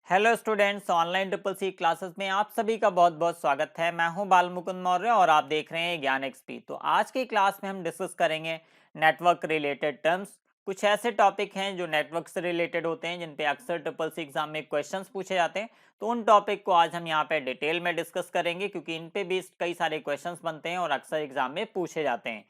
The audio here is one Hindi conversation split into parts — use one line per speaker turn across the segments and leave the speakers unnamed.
Hello students, online triple C classes में आप सभी का बहुत बहुत स्वागत है। मैं हूं बाल मुकुंद मौर्य और आप देख रहे हैं ज्ञान एक्सपी। तो आज की क्लास में हम डिस्कस करेंगे नेटवर्क रिलेटेड टर्म्स। कुछ ऐसे टॉपिक हैं जो नेटवर्क से रिलेटेड होते हैं, जिन पे अक्सर ट्रिपल सी एग्जाम में क्वेश्चंस पूछे जाते हैं। तो उन टॉपिक को आज हम यहाँ पे डिटेल में डिस्कस करेंगे, क्योंकि इन पे बेस्ड कई सारे क्वेश्चंस बनते हैं और अक्सर एग्जाम में पूछे जाते हैं।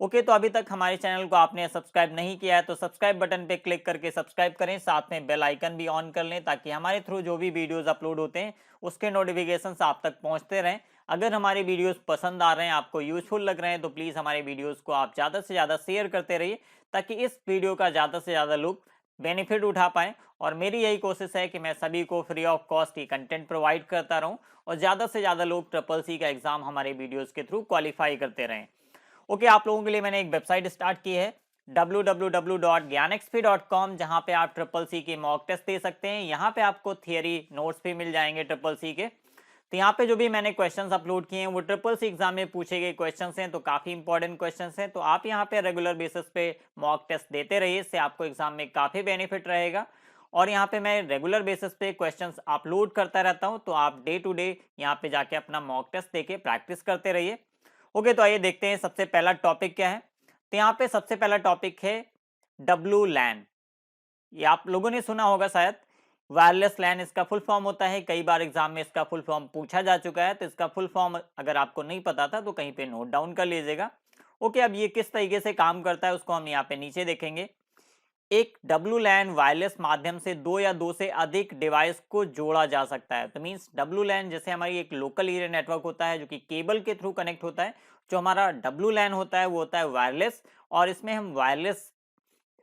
ओके, तो अभी तक हमारे चैनल को आपने सब्सक्राइब नहीं किया है तो सब्सक्राइब बटन पे क्लिक करके सब्सक्राइब करें, साथ में बेल आइकन भी ऑन कर लें ताकि हमारे थ्रू जो भी वीडियोस अपलोड होते हैं उसके नोटिफिकेशंस आप तक पहुंचते रहें। अगर हमारे वीडियोस पसंद आ रहे हैं, आपको यूजफुल लग रहे हैं, तो प्लीज़ हमारे वीडियोस को आप ज़्यादा से ज़्यादा शेयर करते रहिए ताकि इस वीडियो का ज़्यादा से ज़्यादा लोग बेनिफिट उठा पाएँ। और मेरी यही कोशिश है कि मैं सभी को free of cost he content provide करता रहूँ और ज़्यादा से ज़्यादा लोग ट्रिपल सी का एग्ज़ाम हमारे वीडियोज़ के थ्रू क्वालिफाई करते रहें। ओके, आप लोगों के लिए मैंने एक वेबसाइट स्टार्ट की है www.gyanexp.com, जहां पे आप ट्रिपल सी के मॉक टेस्ट दे सकते हैं। यहाँ पे आपको थियरी नोट्स भी मिल जाएंगे ट्रिपल सी के। तो यहाँ पे जो भी मैंने क्वेश्चंस अपलोड किए हैं वो ट्रिपल सी एग्जाम में पूछे गए क्वेश्चंस हैं, तो काफी इंपॉर्टेंट क्वेश्चंस हैं। तो आप यहाँ पे रेगुलर बेसिस पे मॉक टेस्ट देते रहिए, इससे आपको एग्जाम में काफी बेनिफिट रहेगा। और यहाँ पे मैं रेगुलर बेसिस पे क्वेश्चंस अपलोड करता रहता हूँ, तो आप डे टू डे यहाँ पे जाके अपना मॉक टेस्ट देके प्रैक्टिस करते रहिए। ओके, तो आइए देखते हैं सबसे पहला टॉपिक क्या है। तो यहाँ पे सबसे पहला टॉपिक है डब्लू लैन। ये आप लोगों ने सुना होगा शायद। वायरलेस लैन इसका फुल फॉर्म होता है, कई बार एग्जाम में इसका फुल फॉर्म पूछा जा चुका है। तो इसका फुल फॉर्म अगर आपको नहीं पता था तो कहीं पे नोट डाउन कर लीजिएगा। ओके, अब ये किस तरीके से काम करता है उसको हम यहाँ पे नीचे देखेंगे। एक डब्लू लैन वायरलेस माध्यम से दो या दो से अधिक डिवाइस को जोड़ा जा सकता है। तो मींस डब्लू लैन जैसे हमारी एक लोकल एरिया नेटवर्क होता है जो कि केबल के थ्रू कनेक्ट होता है, जो हमारा डब्लू लैन होता है वो होता है वायरलेस। और इसमें हम वायरलेस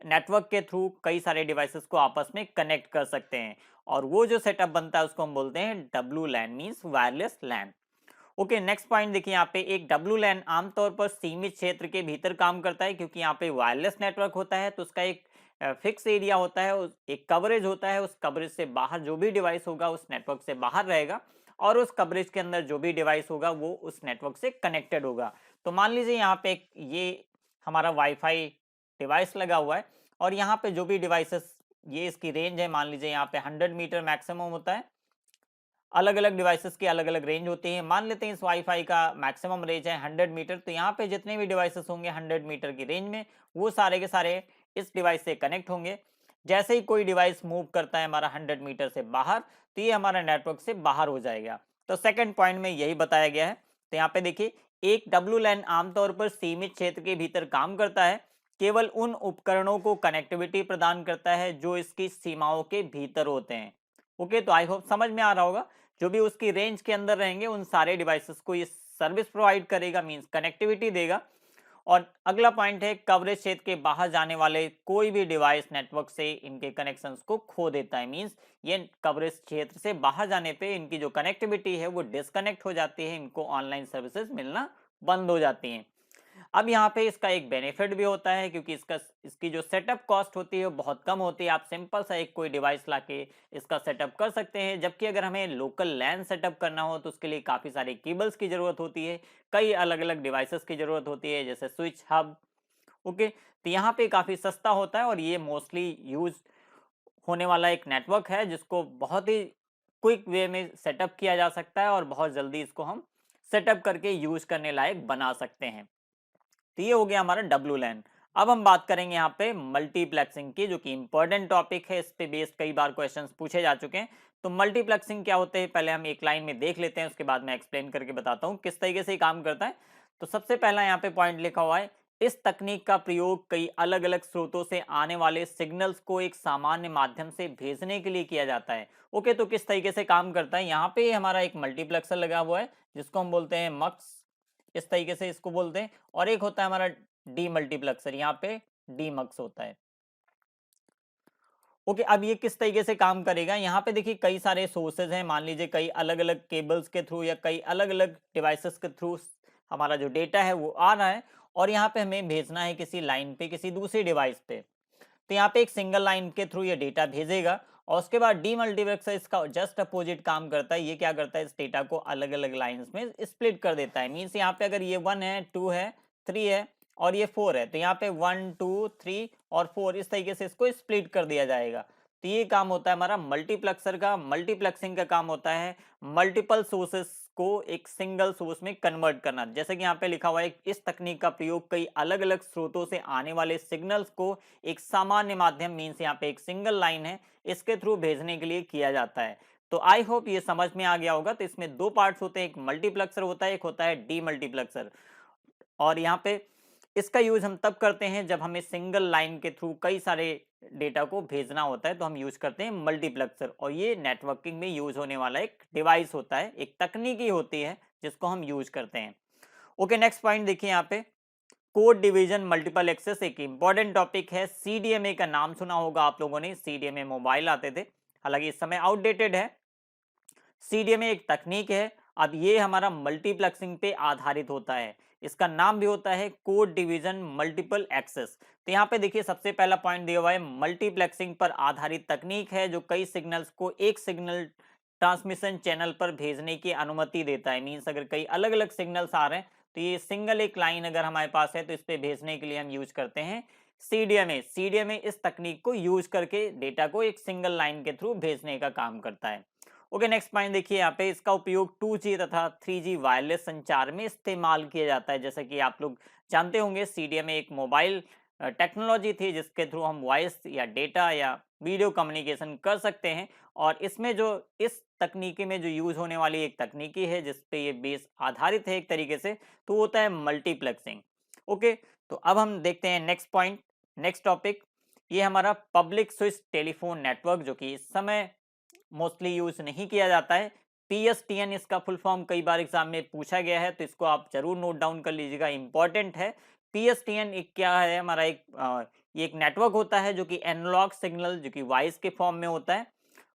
नेटवर्क के थ्रू कई सारे डिवाइसेस को आपस में कनेक्ट कर सकते हैं, और वो जो सेटअप बनता है उसको हम बोलते हैं डब्लू लैन, मींस वायरलेस लैन। ओके, नेक्स्ट पॉइंट देखिए। यहाँ पे एक डब्लू लैन आमतौर पर सीमित क्षेत्र के भीतर काम करता है, क्योंकि यहाँ पे वायरलेस नेटवर्क होता है तो उसका एक फिक्स एरिया होता है, एक कवरेज होता है। उस कवरेज से बाहर जो भी डिवाइस होगा उस नेटवर्क से बाहर रहेगा, और उस कवरेज के अंदर जो भी डिवाइस होगा वो उस नेटवर्क से कनेक्टेड होगा। तो मान लीजिए यहाँ पे ये हमारा वाईफाई डिवाइस लगा हुआ है, और यहाँ पे जो भी डिवाइसेस, ये इसकी रेंज है, मान लीजिए यहाँ पे 100 मीटर मैक्सिमम होता है। अलग अलग डिवाइसेस की अलग अलग रेंज होती है। मान लेते हैं इस वाईफाई का मैक्सिमम रेंज है 100 मीटर, तो यहाँ पे जितने भी डिवाइसेस होंगे 100 मीटर की रेंज में, वो सारे के सारे इस डिवाइस से कनेक्ट होंगे। जैसे ही कोई डिवाइस मूव करता है हमारा 100 मीटर से बाहर, तो ये हमारा नेटवर्क से बाहर हो जाएगा। तो सेकंड पॉइंट में यही बताया गया है। तो यहाँ पे देखिए, एक डब्ल्यू लैन आमतौर पर सीमित क्षेत्र के भीतर काम करता है, केवल उन उपकरणों को कनेक्टिविटी प्रदान करता है जो इसकी सीमाओं के भीतर होते हैं। ओके, तो आई होप समझ में आ रहा होगा। जो भी उसकी रेंज के अंदर रहेंगे उन सारे डिवाइसेस को ये सर्विस प्रोवाइड करेगा, मींस कनेक्टिविटी देगा। और अगला पॉइंट है, कवरेज क्षेत्र के बाहर जाने वाले कोई भी डिवाइस नेटवर्क से इनके कनेक्शंस को खो देता है, मींस ये कवरेज क्षेत्र से बाहर जाने पे इनकी जो कनेक्टिविटी है वो डिस्कनेक्ट हो जाती है, इनको ऑनलाइन सर्विसेज मिलना बंद हो जाती हैं। अब यहाँ पे इसका एक बेनिफिट भी होता है, क्योंकि इसकी जो सेटअप कॉस्ट होती है वो बहुत कम होती है। आप सिंपल सा एक कोई डिवाइस लाके इसका सेटअप कर सकते हैं। जबकि अगर हमें लोकल लैन सेटअप करना हो तो उसके लिए काफ़ी सारे केबल्स की ज़रूरत होती है, कई अलग अलग डिवाइसेस की ज़रूरत होती है, जैसे स्विच, हब। ओके, तो यहाँ पे काफ़ी सस्ता होता है, और ये मोस्टली यूज होने वाला एक नेटवर्क है जिसको बहुत ही क्विक वे में सेटअप किया जा सकता है, और बहुत जल्दी इसको हम सेटअप करके यूज करने लायक बना सकते हैं। तो ये हो गया हमारा डब्लू लैन। अब हम बात करेंगे यहाँ पे मल्टीप्लेक्सिंग की, जो कि इंपॉर्टेंट टॉपिक है। इस पे बेस्ड कई बार क्वेश्चंस पूछे जा चुके हैं। तो मल्टीप्लेक्सिंग क्या होते हैं पहले हम एक लाइन में देख लेते हैं, उसके बाद मैं एक्सप्लेन करके बताता हूँ किस तरीके से ये काम करता है। तो सबसे पहला यहाँ पे पॉइंट लिखा हुआ है, इस तकनीक का प्रयोग कई अलग अलग स्रोतों से आने वाले सिग्नल्स को एक सामान्य माध्यम से भेजने के लिए किया जाता है। ओके, तो किस तरीके से काम करता है, यहाँ पे हमारा एक मल्टीप्लेक्सर लगा हुआ है जिसको हम बोलते हैं मक्स, इस तरीके से इसको बोलते हैं। और एक होता है हमारा डी मल्टीप्लेक्सर, यहाँ पे डी मक्स होता है। ओके, अब ये किस तरीके से काम करेगा, यहाँ पे देखिए कई सारे सोर्सेज हैं। मान लीजिए कई अलग अलग केबल्स के थ्रू या कई अलग अलग डिवाइसेस के थ्रू हमारा जो डेटा है वो आ रहा है, और यहाँ पे हमें भेजना है किसी लाइन पे, किसी दूसरी डिवाइस पे। तो यहाँ पे एक सिंगल लाइन के थ्रू ये डेटा भेजेगा, और उसके बाद डी मल्टीप्लेक्सर इसका जस्ट अपोजिट काम करता है। ये क्या करता है, इस डेटा को अलग अलग लाइंस में स्प्लिट कर देता है। मीन्स यहाँ पे अगर ये 1 है, 2 है, 3 है और ये 4 है, तो यहाँ पे 1 2 3 और 4 इस तरीके से इसको स्प्लिट कर दिया जाएगा। तो ये काम होता है हमारा मल्टीप्लेक्सर का। मल्टीप्लेक्सिंग का काम होता है मल्टीपल सोर्सेस को एक सिंगल सोर्स में कन्वर्ट करना। जैसे कि यहाँ पे लिखा हुआ है, इस तकनीक का प्रयोग कई अलग अलग स्रोतों से आने वाले सिग्नल्स को एक सामान्य माध्यम, मीन्स यहाँ पे एक सिंगल लाइन है, इसके थ्रू भेजने के लिए किया जाता है। तो आई होप ये समझ में आ गया होगा। तो इसमें दो पार्ट्स होते हैं, एक मल्टीप्लेक्सर होता है, एक होता है डीमल्टीप्लेक्सर। और यहाँ पे इसका यूज हम तब करते हैं जब हमें सिंगल लाइन के थ्रू कई सारे डेटा को भेजना होता है, तो हम यूज करते हैं मल्टीप्लेक्सर। और ये नेटवर्किंग में यूज होने वाला एक डिवाइस होता है, एक तकनीकी होती है जिसको हम यूज करते हैं। ओके, नेक्स्ट पॉइंट देखिए यहाँ पे, कोड डिवीजन मल्टीपल एक्सेस एक इंपॉर्टेंट टॉपिक है। सीडीएमए का नाम सुना होगा आप लोगों ने, सीडीएमए मोबाइल आते थे, हालांकि इस समय आउटडेटेड है। सीडीएमए एक तकनीक है, अब ये हमारा मल्टीप्लेक्सिंग पे आधारित होता है। इसका नाम भी होता है कोड डिवीजन मल्टीपल एक्सेस। तो यहाँ पे देखिए सबसे पहला पॉइंट दिया हुआ है, मल्टीप्लेक्सिंग पर आधारित तकनीक है जो कई सिग्नल्स को एक सिग्नल ट्रांसमिशन चैनल पर भेजने की अनुमति देता है। मीन्स अगर कई अलग अलग सिग्नल्स आ रहे हैं तो ये सिंगल एक लाइन अगर हमारे पास है तो इस पे भेजने के लिए हम यूज करते हैं सीडीएमए। सीडीएमए इस तकनीक को यूज करके डेटा को एक सिंगल लाइन के थ्रू भेजने का काम करता है। ओके, नेक्स्ट पॉइंट देखिए यहाँ पे, इसका उपयोग 2G तथा 3G वायरलेस संचार में इस्तेमाल किया जाता है। जैसा कि आप लोग जानते होंगे, सीडीएमए एक मोबाइल टेक्नोलॉजी थी जिसके थ्रू हम वॉइस या डेटा या वीडियो कम्युनिकेशन कर सकते हैं। और इसमें जो इस तकनीकी में जो यूज होने वाली एक तकनीकी है जिसपे ये बेस आधारित है एक तरीके से, तो होता है मल्टीप्लेक्सिंग। ओके, तो अब हम देखते हैं नेक्स्ट पॉइंट, नेक्स्ट टॉपिक। ये हमारा पब्लिक स्विच टेलीफोन नेटवर्क, जो कि इस समय मोस्टली यूज नहीं किया जाता है। पीएसटीएन इसका फुल फॉर्म कई बार एग्जाम में पूछा गया है, तो इसको आप जरूर नोट डाउन कर लीजिएगा, इंपॉर्टेंट है। पीएसटीएन एक क्या है हमारा, ये एक नेटवर्क होता है जो कि एनालॉग सिग्नल, जो कि वॉइस के फॉर्म में होता है,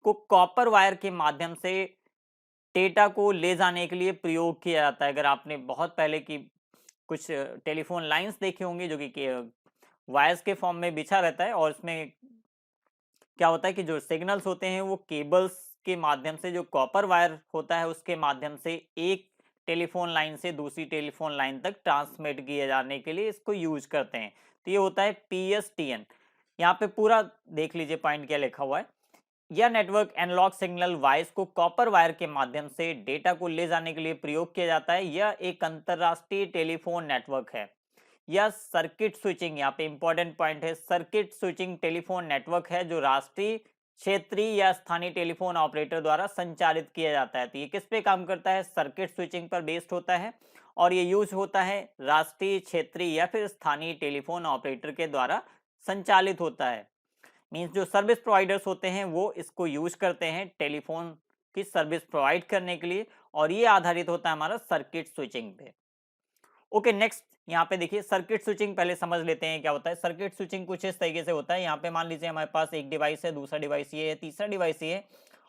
को कॉपर वायर के माध्यम से डेटा को ले जाने के लिए प्रयोग किया जाता है। अगर आपने बहुत पहले की कुछ टेलीफोन लाइंस देखी होंगी जो कि वायर्स के फॉर्म में बिछा रहता है, और इसमें क्या होता है कि जो सिग्नल्स होते हैं वो केबल्स के माध्यम से, जो कॉपर वायर होता है उसके माध्यम से एक टेलीफोन लाइन से दूसरी टेलीफोन लाइन तक ट्रांसमिट किए जाने के लिए इसको यूज करते हैं। तो ये होता है पीएसटीएन। यहाँ पे पूरा देख लीजिए पॉइंट क्या लिखा हुआ है। यह नेटवर्क एनालॉग सिग्नल वॉइस को कॉपर वायर के माध्यम से डेटा को ले जाने के लिए प्रयोग किया जाता है। यह एक अंतरराष्ट्रीय टेलीफोन नेटवर्क है। यह सर्किट स्विचिंग, यहाँ पे इंपॉर्टेंट पॉइंट है, सर्किट स्विचिंग टेलीफोन नेटवर्क है जो राष्ट्रीय, क्षेत्रीय या स्थानीय टेलीफोन ऑपरेटर द्वारा संचालित किया जाता है। तो ये किस पे काम करता है, सर्किट स्विचिंग पर बेस्ड होता है, और ये यूज होता है राष्ट्रीय, क्षेत्रीय या फिर स्थानीय टेलीफोन ऑपरेटर के द्वारा संचालित होता है। मीन्स जो सर्विस प्रोवाइडर्स होते हैं वो इसको यूज करते हैं टेलीफोन की सर्विस प्रोवाइड करने के लिए, और ये आधारित होता है हमारा सर्किट स्विचिंग पे। ओके, नेक्स्ट यहाँ पे देखिए सर्किट स्विचिंग पहले समझ लेते हैं क्या होता है। सर्किट स्विचिंग कुछ इस तरीके से होता है, यहाँ पे मान लीजिए हमारे पास एक डिवाइस है, दूसरा डिवाइस ये है, तीसरा डिवाइस ये है,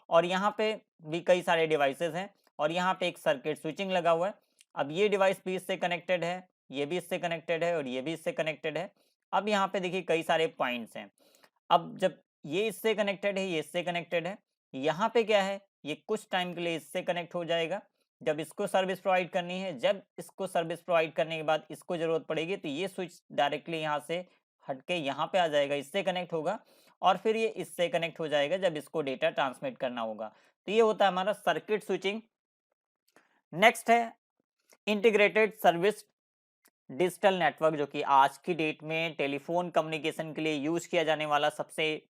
और यहाँ पे भी कई सारे डिवाइसेस हैं, और यहाँ पे एक सर्किट स्विचिंग लगा हुआ है। अब ये डिवाइस भी इससे कनेक्टेड है, ये भी इससे कनेक्टेड है, और ये भी इससे कनेक्टेड है। अब यहाँ पे देखिए कई सारे पॉइंट्स हैं। अब जब ये इससे कनेक्टेड है, ये इससे कनेक्टेड है, यहाँ पे क्या है, ये कुछ टाइम के लिए इससे कनेक्ट हो जाएगा जब इसको सर्विस प्रोवाइड करनी है। जब इसको सर्विस प्रोवाइड करने के बाद इसको जरूरत पड़ेगी तो ये स्विच डायरेक्टली यहाँ से हटके यहाँ पे आ जाएगा, इससे कनेक्ट होगा, और फिर ये इससे कनेक्ट हो जाएगा जब इसको डेटा ट्रांसमिट करना होगा। तो ये होता है हमारा सर्किट स्विचिंग। नेक्स्ट है इंटीग्रेटेड सर्विस डिजिटल नेटवर्क, जो कि आज की डेट में टेलीफोन कम्युनिकेशन के लिए यूज किया जाने वाला सबसे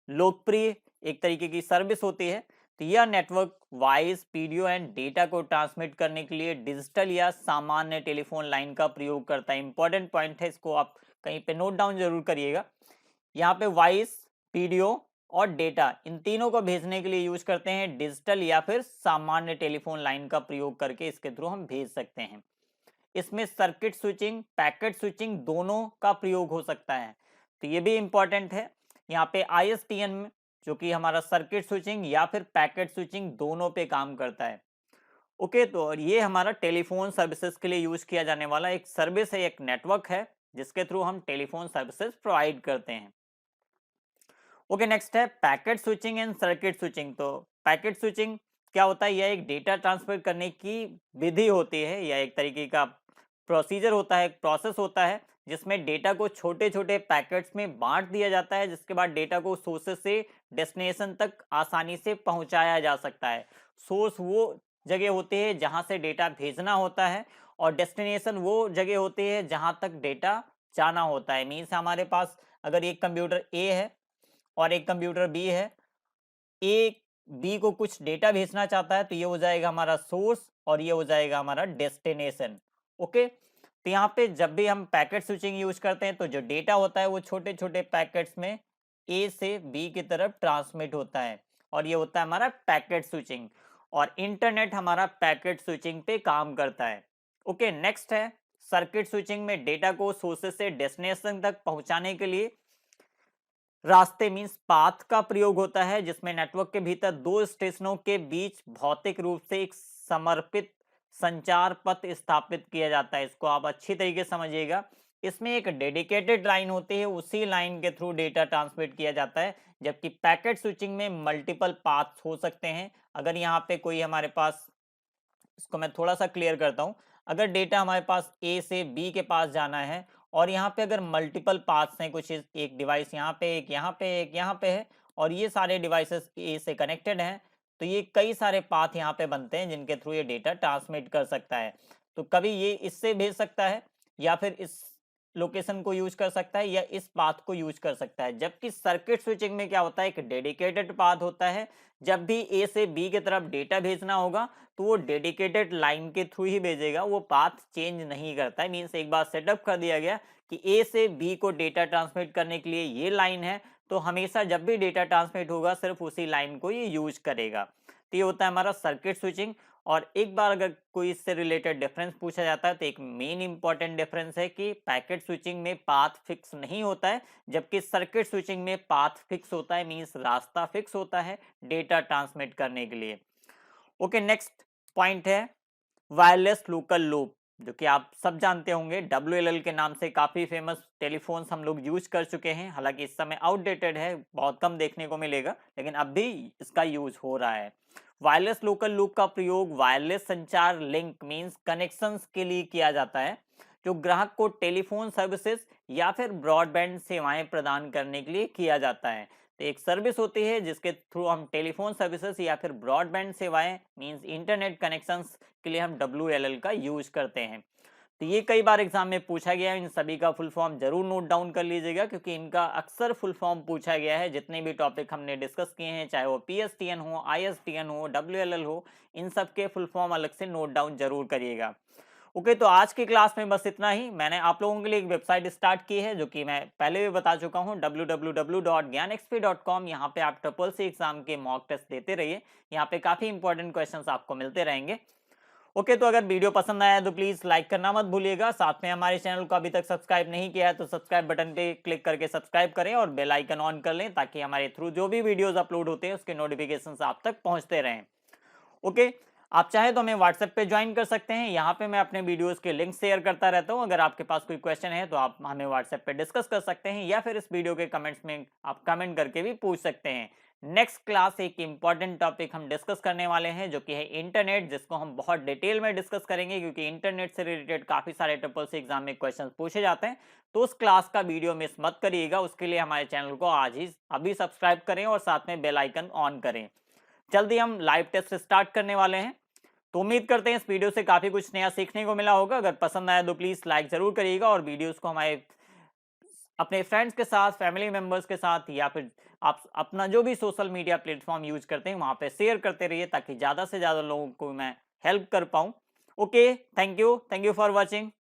लोकप्रिय एक तरीके की सर्विस होती है। तो यह network voice, video and data को ट्रांसमिट करने के लिए डिजिटल या सामान्य टेलीफोन लाइन का प्रयोग करता है। इंपॉर्टेंट पॉइंट है, इसको आप कहीं पे नोट डाउन जरूर करिएगा। यहाँ पे वॉइस, वीडियो और डेटा, इन तीनों को भेजने के लिए यूज करते हैं डिजिटल या फिर सामान्य टेलीफोन लाइन का प्रयोग करके इसके थ्रू हम भेज सकते हैं। इसमें सर्किट स्विचिंग, पैकेट स्विचिंग दोनों का प्रयोग हो सकता है। तो ये भी इंपॉर्टेंट है। यहाँ पे आईएसटीएन में, जो कि हमारा सर्किट स्विचिंग या फिर पैकेट स्विचिंग दोनों पे काम करता है। ओके, तो और ये हमारा टेलीफोन सर्विसेज के लिए यूज किया जाने वाला एक सर्विस है, एक नेटवर्क है जिसके थ्रू हम टेलीफोन सर्विसेज प्रोवाइड करते हैं। ओके, नेक्स्ट है packet switching and circuit switching. तो पैकेट स्विचिंग क्या होता है, यह एक डेटा ट्रांसफर करने की विधि होती है, यह एक तरीके का प्रोसीजर होता है, एक प्रोसेस होता है जिसमें डेटा को छोटे छोटे पैकेट्स में बांट दिया जाता है, जिसके बाद डेटा को सोर्सेस से डेस्टिनेशन तक आसानी से पहुंचाया जा सकता है। सोर्स वो जगह होते हैं जहां से डेटा भेजना होता है और डेस्टिनेशन वो जगह होती है जहां तक डेटा जाना होता है। मीन्स हमारे पास अगर एक कंप्यूटर ए है और एक कंप्यूटर बी है, ए बी को कुछ डेटा भेजना चाहता है तो ये हो जाएगा हमारा सोर्स और ये हो जाएगा हमारा डेस्टिनेशन। ओके, तो यहाँ पे जब भी हम पैकेट स्विचिंग यूज करते हैं तो जो डेटा होता है वो छोटे छोटे पैकेट्स में ए से बी की तरफ ट्रांसमिट होता है और ये होता है हमारा पैकेट स्विचिंग। और इंटरनेट हमारा पैकेट स्विचिंग पे काम करता है। ओके, नेक्स्ट है सर्किट स्विचिंग में डेटा को सोर्सेस से डेस्टिनेशन तक पहुंचाने के लिए रास्ते मींस पाथ का प्रयोग होता है, जिसमें नेटवर्क के भीतर दो स्टेशनों के बीच भौतिक रूप से एक समर्पित संचार पथ स्थापित किया जाता है। इसको आप अच्छी तरीके से समझिएगा। इसमें एक डेडिकेटेड लाइन होती है, उसी लाइन के थ्रू डेटा ट्रांसमिट किया जाता है, जबकि पैकेट स्विचिंग में मल्टीपल पाथ्स हो सकते हैं। अगर यहाँ पे कोई हमारे पास, इसको मैं थोड़ा सा क्लियर करता हूँ, अगर डेटा हमारे पास ए से बी के पास जाना है और यहाँ पे अगर मल्टीपल पाथ्स हैं, कुछ एक डिवाइस यहाँ पे, एक यहाँ पे, एक यहाँ पे है और ये सारे डिवाइसेस ए से कनेक्टेड हैं, तो ये कई सारे पाथ यहाँ पे बनते हैं जिनके थ्रू ये डेटा ट्रांसमिट कर सकता है। तो कभी ये इससे भेज सकता है या फिर इस लोकेशन को यूज कर सकता है या इस पाथ को यूज कर सकता है। जबकि सर्किट स्विचिंग में क्या होता है, एक डेडिकेटेड पाथ होता है। जब भी ए से बी की तरफ डेटा भेजना होगा तो वो डेडिकेटेड लाइन के थ्रू ही भेजेगा, वो पाथ चेंज नहीं करता है। मीन्स एक बार सेटअप कर दिया गया कि ए से बी को डेटा ट्रांसमिट करने के लिए ये लाइन है, तो हमेशा जब भी डेटा ट्रांसमिट होगा सिर्फ उसी लाइन को ये यूज करेगा। तो ये होता है हमारा सर्किट स्विचिंग। और एक बार अगर कोई इससे रिलेटेड डिफरेंस पूछा जाता है तो एक मेन इंपॉर्टेंट डिफरेंस है कि पैकेट स्विचिंग में पाथ फिक्स नहीं होता है, जबकि सर्किट स्विचिंग में पाथ फिक्स होता है। मींस रास्ता फिक्स होता है डेटा ट्रांसमिट करने के लिए। ओके, नेक्स्ट पॉइंट है वायरलेस लोकल लूप, जो कि आप सब जानते होंगे। WLL के नाम से काफी फेमस टेलीफोन्स हम लोग यूज कर चुके हैं। हालांकि इस समय आउटडेटेड है, बहुत कम देखने को मिलेगा, लेकिन अब भी इसका यूज हो रहा है। वायरलेस लोकल लूप का प्रयोग वायरलेस संचार लिंक मींस कनेक्शंस के लिए किया जाता है, जो ग्राहक को टेलीफोन सर्विसेज या फिर ब्रॉडबैंड सेवाएं प्रदान करने के लिए किया जाता है। तो एक सर्विस होती है जिसके थ्रू हम टेलीफोन सर्विसेज या फिर ब्रॉडबैंड सेवाएं मींस इंटरनेट कनेक्शंस के लिए हम WLL का यूज करते हैं। तो ये कई बार एग्जाम में पूछा गया है, इन सभी का फुल फॉर्म जरूर नोट डाउन कर लीजिएगा, क्योंकि इनका अक्सर फुल फॉर्म पूछा गया है। जितने भी टॉपिक हमने डिस्कस किए हैं, चाहे वो PSTN हो, ISTN हो, WLL हो, इन सब के फुल फॉर्म अलग से नोट डाउन जरूर करिएगा। ओके, तो आज की क्लास में बस इतना ही। मैंने आप लोगों के लिए एक वेबसाइट स्टार्ट की है, जो कि मैं पहले भी बता चुका हूं, www.gyanxp.com। यहाँ पे आप SSC एग्जाम के मॉक टेस्ट देते रहिए, यहाँ पे काफी इंपॉर्टेंट क्वेश्चंस आपको मिलते रहेंगे। ओके, तो अगर वीडियो पसंद आया तो प्लीज लाइक करना मत भूलिएगा। साथ में हमारे चैनल को अभी तक सब्सक्राइब नहीं किया है तो सब्सक्राइब बटन पे क्लिक करके सब्सक्राइब करें और बेल आइकन ऑन कर लें, ताकि हमारे थ्रू जो भी वीडियोस अपलोड होते हैं उसके नोटिफिकेशंस आप तक पहुंचते रहें। ओके, आप चाहे तो हमें व्हाट्सएप पे ज्वाइन कर सकते हैं, यहाँ पे मैं अपने वीडियोस के लिंक शेयर करता रहता हूँ। अगर आपके पास कोई क्वेश्चन है तो आप हमें व्हाट्सएप पे डिस्कस कर सकते हैं, या फिर इस वीडियो के कमेंट्स में आप कमेंट करके भी पूछ सकते हैं। नेक्स्ट क्लास एक इंपॉर्टेंट टॉपिक हम डिस्कस करने वाले हैं, जो कि है इंटरनेट, जिसको हम बहुत डिटेल में डिस्कस करेंगे, क्योंकि इंटरनेट से रिलेटेड काफी सारे SSC एग्जाम में क्वेश्चन पूछे जाते हैं। तो उस क्लास का वीडियो मिस मत करिएगा। उसके लिए हमारे चैनल को आज ही अभी सब्सक्राइब करें और साथ में बेल आइकन ऑन करें। जल्दी हम लाइव टेस्ट स्टार्ट करने वाले हैं, तो उम्मीद करते हैं इस वीडियो से काफी कुछ नया सीखने को मिला होगा। अगर पसंद आया तो प्लीज लाइक जरूर करिएगा और वीडियोस को हमारे अपने फ्रेंड्स के साथ, फैमिली मेंबर्स के साथ, या फिर आप अपना जो भी सोशल मीडिया प्लेटफॉर्म यूज करते हैं वहां पे शेयर करते रहिए, ताकि ज्यादा से ज्यादा लोगों को मैं हेल्प कर पाऊं। Okay, thank you for watching.